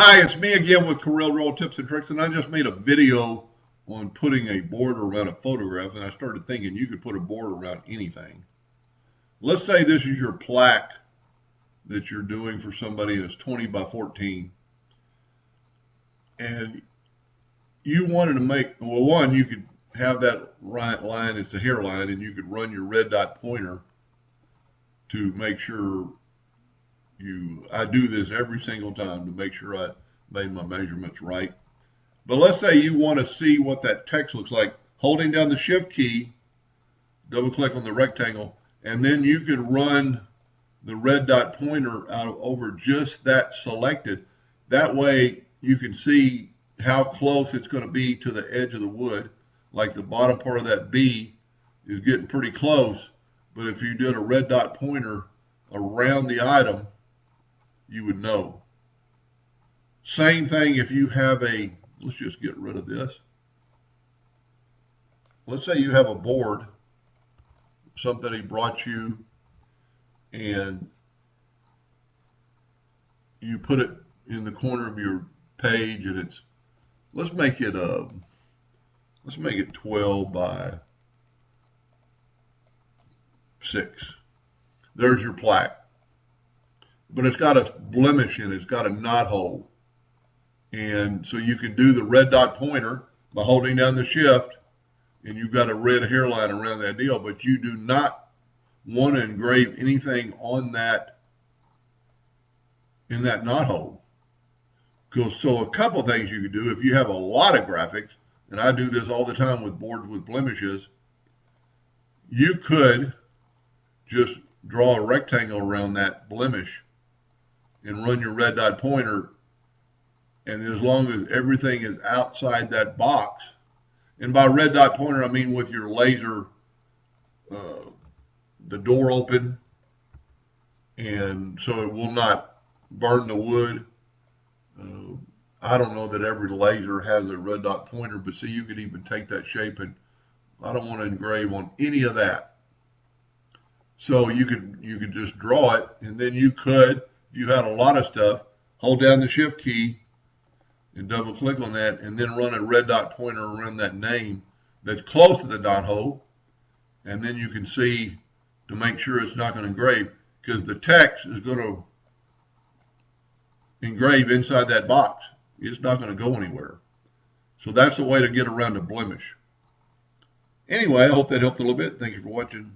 Hi, it's me again with Corel Roll Tips and Tricks, and I just made a video on putting a border around a photograph, and I started thinking you could put a border around anything. Let's say this is your plaque that you're doing for somebody and it's 20 by 14, and you wanted to make, well, one, you could have that right line, it's a hairline, and you could run your red dot pointer to make sure I do this every single time to make sure I made my measurements right. But let's say you want to see what that text looks like. Holding down the shift key, double click on the rectangle, and then you could run the red dot pointer out over just that selected. That way you can see how close it's going to be to the edge of the wood. Like the bottom part of that B is getting pretty close, but if you did a red dot pointer around the item, you would know. Same thing if you have let's just get rid of this. Let's say you have a board, something he brought you, and you put it in the corner of your page, and let's make it 12 by 6. There's your plaque. But it's got a blemish in it. It's got a knot hole. And so you can do the red dot pointer by holding down the shift, and you've got a red hairline around that deal, but you do not want to engrave anything on that, in that knot hole. So a couple things you could do if you have a lot of graphics, and I do this all the time with boards with blemishes, you could just draw a rectangle around that blemish and run your red dot pointer, and as long as everything is outside that box, and by red dot pointer I mean with your laser, the door open, and so it will not burn the wood. I don't know that every laser has a red dot pointer, but see, you could even take that shape, and I don't want to engrave on any of that. So you could just draw it, and then you could, if you had a lot of stuff, hold down the shift key and double click on that, and then run a red dot pointer around that name that's close to the dot hole, and then you can see to make sure it's not going to engrave, because the text is going to engrave inside that box. It's not going to go anywhere. So that's the way to get around a blemish. Anyway, I hope that helped a little bit. Thank you for watching.